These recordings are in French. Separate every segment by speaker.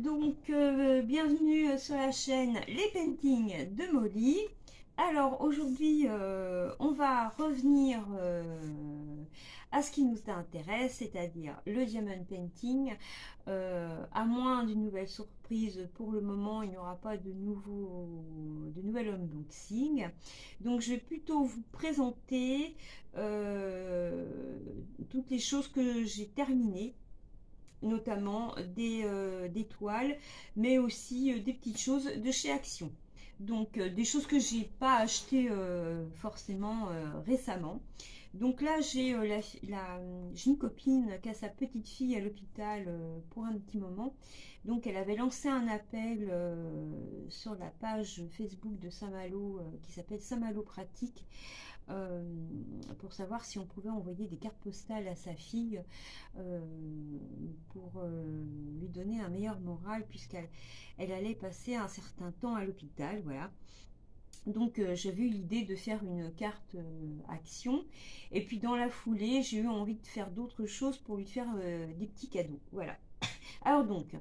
Speaker 1: donc bienvenue sur la chaîne Les Paintings de Molly. Alors aujourd'hui on va revenir à ce qui nous intéresse, c'est-à-dire le diamond painting. À moins d'une nouvelle surprise, pour le moment il n'y aura pas de nouvel unboxing. Donc je vais plutôt vous présenter toutes les choses que j'ai terminées, notamment des toiles, mais aussi des petites choses de chez Action. Donc des choses que j'ai pas achetées forcément récemment. Donc là j'ai une copine qui a sa petite fille à l'hôpital pour un petit moment. Donc elle avait lancé un appel sur la page Facebook de Saint-Malo qui s'appelle Saint-Malo Pratique, euh, pour savoir si on pouvait envoyer des cartes postales à sa fille euh, pour lui donner un meilleur moral, puisqu'elle allait passer un certain temps à l'hôpital. Voilà. Donc j'avais eu l'idée de faire une carte action, et puis dans la foulée j'ai eu envie de faire d'autres choses pour lui faire des petits cadeaux. Voilà. Alors donc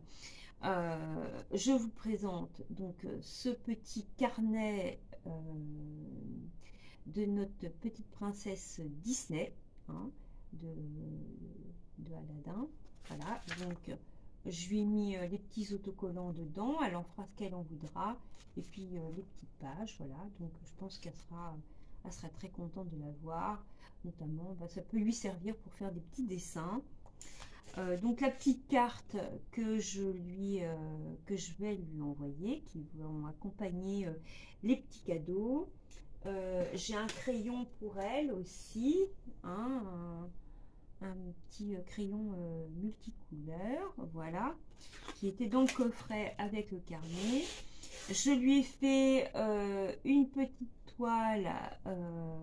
Speaker 1: je vous présente donc ce petit carnet de notre petite princesse Disney, hein, de, de Aladdin. Voilà, donc je lui ai mis les petits autocollants dedans, elle en fera ce qu'elle en voudra, et puis les petites pages, voilà, donc je pense elle sera très contente de la voir, notamment, bah, ça peut lui servir pour faire des petits dessins. Donc la petite carte que je vais lui envoyer, qui vont accompagner les petits cadeaux. J'ai un crayon pour elle aussi, hein, un petit crayon multicouleur, voilà, qui était dans le coffret avec le carnet. Je lui ai fait une petite toile euh,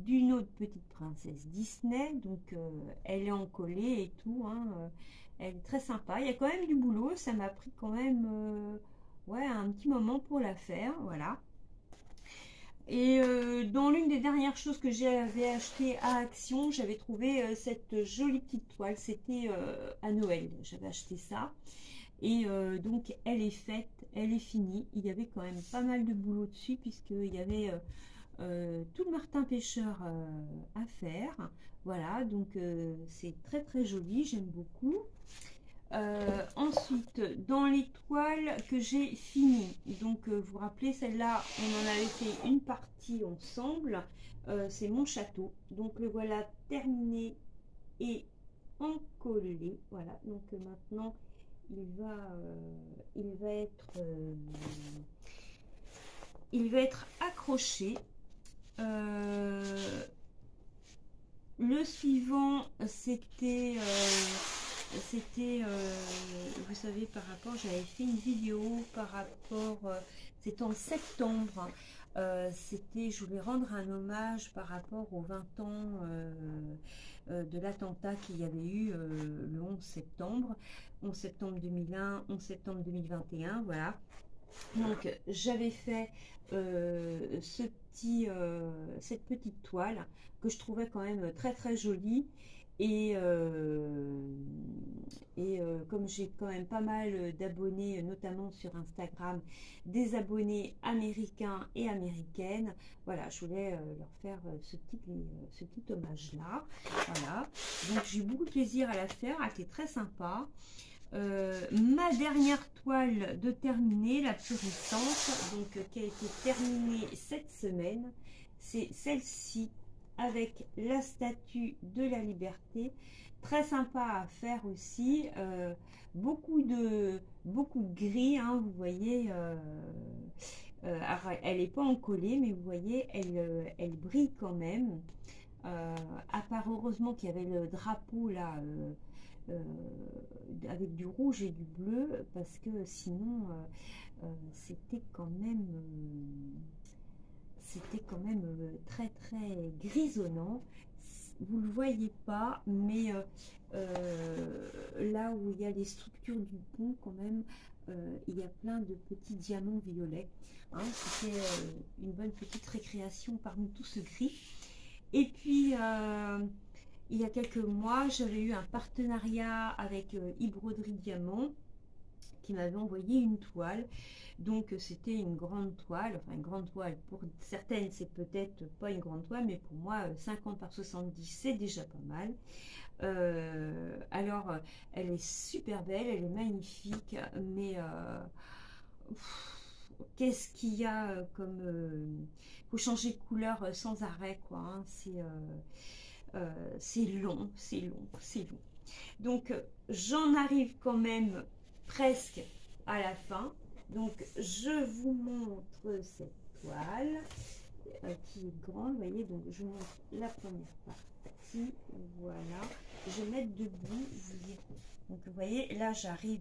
Speaker 1: d'une autre petite princesse Disney, donc elle est encollée et tout, hein, elle est très sympa. Il y a quand même du boulot, ça m'a pris quand même ouais, un petit moment pour la faire, voilà. Et dans l'une des dernières choses que j'avais acheté à Action, j'avais trouvé cette jolie petite toile. C'était à Noël, j'avais acheté ça. Et donc elle est faite, elle est finie. Il y avait quand même pas mal de boulot dessus, puisqu'il y avait tout le martin pêcheur à faire. Voilà, donc c'est très très joli, j'aime beaucoup. Ensuite, dans les toiles que j'ai finies, donc vous vous rappelez, celle-là, on en avait fait une partie ensemble, c'est mon château. Donc le voilà terminé et encollé. Voilà, donc maintenant il va être accroché. Euh, le suivant, vous savez, par rapport, j'avais fait une vidéo par rapport, c'était en septembre, je voulais rendre un hommage par rapport aux 20 ans de l'attentat qu'il y avait eu le 11 septembre 2001, 11 septembre 2021, voilà. Donc j'avais fait cette petite toile que je trouvais quand même très très jolie, et, comme j'ai quand même pas mal d'abonnés, notamment sur Instagram, des abonnés américains et américaines, voilà, je voulais leur faire ce petit hommage là. Voilà, donc j'ai eu beaucoup de plaisir à la faire, elle était très sympa. Ma dernière toile de terminer, la plus récente, donc qui a été terminée cette semaine, c'est celle-ci avec la statue de la liberté. Très sympa à faire aussi. Beaucoup de gris, hein, vous voyez. Alors, elle n'est pas encollée, mais vous voyez, elle brille quand même. À part, heureusement, qu'il y avait le drapeau là. Avec du rouge et du bleu, parce que sinon c'était quand même très très grisonnant. Vous le voyez pas, mais là où il y a les structures du pont, quand même il y a plein de petits diamants violets, hein. C'était une bonne petite récréation parmi tout ce gris. Et puis il y a quelques mois, j'avais eu un partenariat avec Broderie Diamant qui m'avait envoyé une toile. Donc c'était une grande toile, enfin une grande toile. Pour certaines, c'est peut-être pas une grande toile, mais pour moi, 50 par 70, c'est déjà pas mal. Alors, elle est super belle, elle est magnifique, mais qu'est-ce qu'il y a comme... faut changer de couleur sans arrêt, quoi. Hein. C'est long, c'est long, c'est long. Donc, j'en arrive quand même presque à la fin. Donc, je vous montre cette toile qui est grande, vous voyez. Donc, je montre la première partie. Voilà. Je vais mettre debout. Donc, vous voyez, là, j'arrive...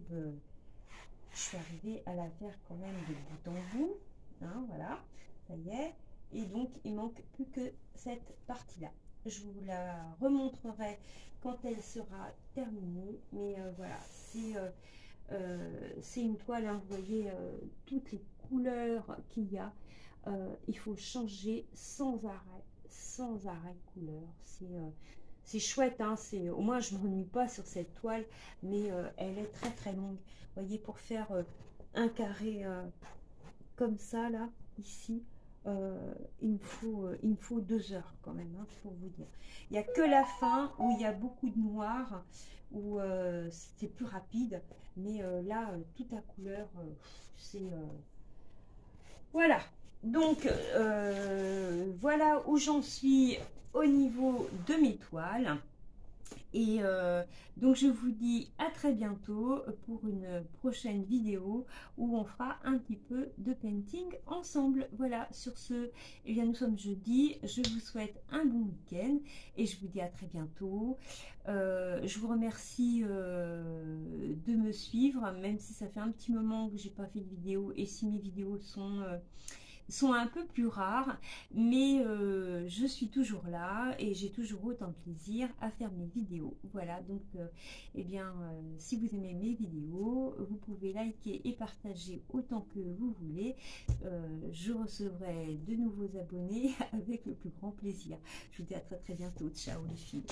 Speaker 1: je suis arrivée à la faire quand même de bout en bout. Hein, voilà. Ça y est. Et donc, il manque plus que cette partie-là. Je vous la remontrerai quand elle sera terminée. Mais voilà, c'est une toile, hein, vous voyez toutes les couleurs qu'il y a. Il faut changer sans arrêt de couleur. C'est chouette, hein, au moins je ne m'ennuie pas sur cette toile, mais elle est très très longue. Vous voyez, pour faire un carré comme ça, là, ici, il me faut 2 heures quand même, hein, pour vous dire. Il n'y a que la fin où il y a beaucoup de noir, où c'est plus rapide, mais là, tout à couleur, c'est... voilà. Donc, voilà où j'en suis au niveau de mes toiles. Et donc je vous dis à très bientôt pour une prochaine vidéo où on fera un petit peu de painting ensemble. Voilà, sur ce, eh bien, nous sommes jeudi. Je vous souhaite un bon week-end et je vous dis à très bientôt. Je vous remercie de me suivre, même si ça fait un petit moment que j'ai pas fait de vidéo et si mes vidéos sont un peu plus rares, mais je suis toujours là et j'ai toujours autant de plaisir à faire mes vidéos. Voilà, donc eh bien si vous aimez mes vidéos, vous pouvez liker et partager autant que vous voulez. Je recevrai de nouveaux abonnés avec le plus grand plaisir. Je vous dis à très très bientôt. Ciao les filles.